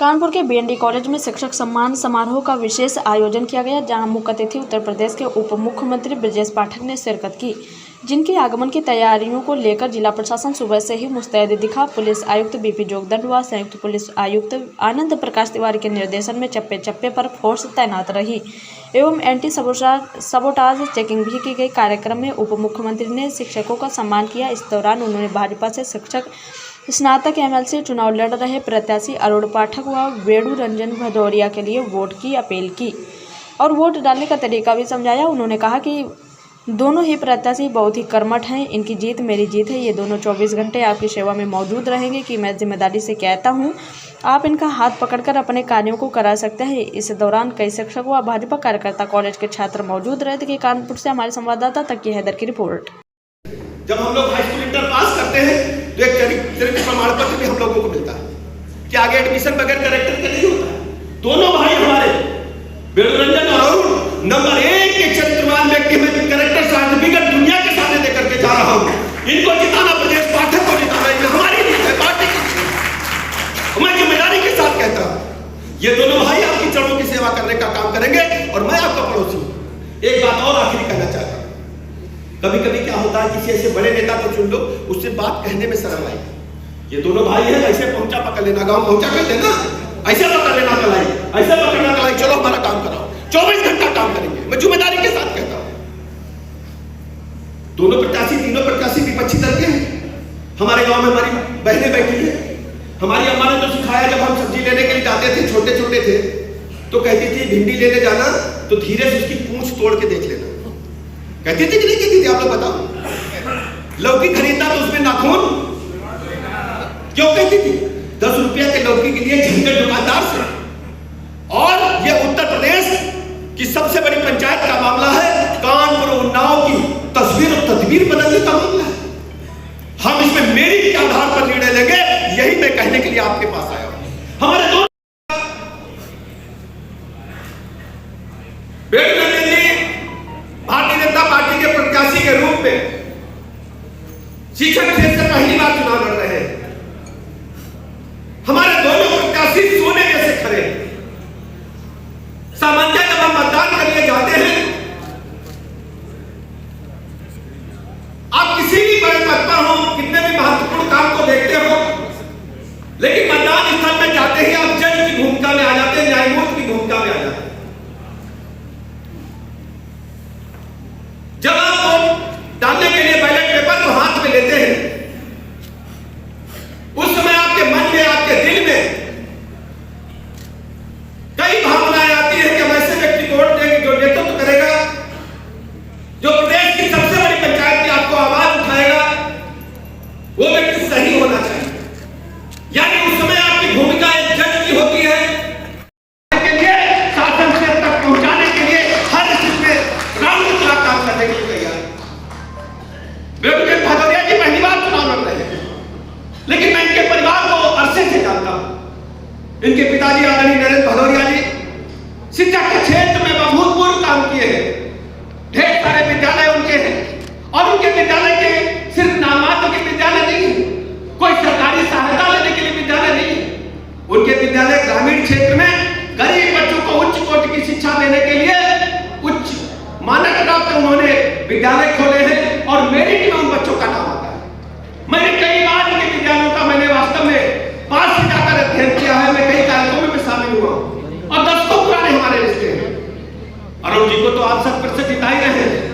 कानपुर के BND college में शिक्षक सम्मान समारोह का विशेष आयोजन किया गया, जहां मुख्य अतिथि उत्तर प्रदेश के उप मुख्यमंत्री ब्रजेश पाठक ने शिरकत की, जिनके आगमन की तैयारियों को लेकर जिला प्रशासन सुबह से ही मुस्तैद दिखा। पुलिस आयुक्त बीपी जोगदंड व संयुक्त पुलिस आयुक्त आनंद प्रकाश तिवारी के निर्देशन में चप्पे चप्पे पर फोर्स तैनात रही एवं एंटी सबोटाज चेकिंग भी की गई। कार्यक्रम में उप मुख्यमंत्री ने शिक्षकों का सम्मान किया। इस दौरान उन्होंने भाजपा से शिक्षक स्नातक एमएलसी चुनाव लड़ रहे प्रत्याशी अरुण पाठक व वेणु रंजन भदौरिया के लिए वोट की अपील की और वोट डालने का तरीका भी समझाया। उन्होंने कहा कि दोनों ही प्रत्याशी बहुत ही कर्मठ हैं, इनकी जीत मेरी जीत है। ये दोनों 24 घंटे आपकी सेवा में मौजूद रहेंगे कि मैं जिम्मेदारी से कहता हूं, आप इनका हाथ पकड़कर अपने कार्यों को करा सकते हैं। इस दौरान कई शिक्षक व भाजपा कार्यकर्ता, कॉलेज के छात्र मौजूद रहे थे। कानपुर से हमारे संवाददाता तकी हैदर की रिपोर्ट। जब हम लोग हाई स्कूल इंटर पास करते हैं तो एक चरित्र प्रमाण पत्र भी हम लोगों को मिलता है कि आगे एडमिशन बगैर कैरेक्टर के नहीं होता है। दोनों भाई हमारे वेणु रंजन और अरुण नंबर 1 के चरित्रवान व्यक्ति में कैरेक्टर सर्टिफिकेट दुनिया के सामने देकर के जा रहा हूं। इनको जिताना ब्रजेश पाठक को जिताना ये हमारी नहीं है, पार्टी की। मैं जिम्मेदारी के साथ कहता हूं ये दोनों भाई आपकी चरणों की सेवा करने का काम करेंगे और मैं आपका पड़ोसी हूं। एक बात और आखिरी कहना चाहता हूं, कभी कभी क्या होता है किसी ऐसे बड़े नेता को चुन लो, उससे बात कहने में शर्म आई। ये दोनों भाई हैं, ऐसे पहुंचा पकड़ लेना, गांव पहुंचा कर लेना, ऐसे पकड़ लेना कलाई, ऐसे पकड़ना कलाई, चलो हमारा काम कराओ, 24 घंटा काम करेंगे। मैं जिम्मेदारी के साथ कहता हूं। दोनों प्रत्याशी, तीनों प्रत्याशी विपक्षी दल के हैं। हमारे गांव में हमारी बहनें बैठी है। हमारी अम्मा ने तो सिखाया, जब हम सब्जी लेने के लिए जाते थे, छोटे छोटे थे, तो कहती थी भिंडी लेने जाना तो धीरे से उसकी पूंछ तोड़ के देख लेना। कहती थी कि नहीं कहती थी, आप लोग बताओ। लौकी खरीदना तो उसमें नाखून क्यों कहती थी? 10 रुपया के लौकी के लिए झंझट दुकानदार से। और ये उत्तर प्रदेश की सबसे बड़ी पंचायत का मामला है। कानपुर उन्नाव की तस्वीर और तदबीर बदलने का मामला है। हम इसमें मेरिट के आधार पर निर्णय लेंगे, यही मैं कहने के लिए आपके पास आया हूं। हमारे दो भारतीय जनता पार्टी के प्रत्याशी के रूप में शिक्षक क्षेत्र से पहली बार चुनाव लड़ रहे हैं। हमारे दोनों प्रत्याशी सोने जैसे खड़े। सामान्य जब हम मतदान के लिए जाते हैं, आप किसी भी बड़े पद पर हो, कितने भी महत्वपूर्ण काम को देखते हो, लेकिन मतदान स्थल में जाते ही आप जज की भूमिका में आ जाते हैं, न्यायमूर्ति की भूमिका में आ जाते हैं। जब आप वोट डालने के लिए बैलेट पेपर को हाथ में लेते हैं, उस समय आपके मन में, आपके दिल में कई भावनाएं आती है कि हम ऐसे व्यक्ति को वोट देंगे जो नेतृत्व करेगा, जो प्रदेश की सबसे बड़ी पंचायत की आपको आवाज उठाएगा। वो व्यक्ति सही होना चाहिए। यानी उस समय आपकी भूमिका एक जज की होती है के लिए, शासन से तक पहुंचाने के लिए, हर स्थिति में राउंड क्लॉक काम करने के लिए तैयार। वेणु भदौरिया जी पहली बार चुनाव लड़ रहे हैं, लेकिन मैं इनके परिवार को अरसे से जानता हूं। इनके पिताजी आदरणीय नरेंद्र भदौरिया जी शिक्षा के क्षेत्र में अभूतपूर्व काम किए हैं। ढेर सारे विद्यालय उनके हैं और उनके विद्यालय के सिर्फ नामात्र के विद्यालय नहीं है, कोई सरकारी सहायता लेने के लिए विद्यालय नहीं है। उनके विद्यालय ग्रामीण क्षेत्र में गरीब बच्चों को उच्च कोटि की शिक्षा देने के लिए उच्च मानक प्राप्त उन्होंने विद्यालय खोले हैं और मेरिट में उन बच्चों का नाम आता है। मैंने कई बार इनके विद्यालयों का मैंने वास्तव में पास से जाकर अध्ययन किया है। मैं कई कार्यक्रमों में शामिल हुआ और दशकों पुराने हमारे रिश्ते हैं। अरुण जी को तो आप 100% जिता ही रहे हैं।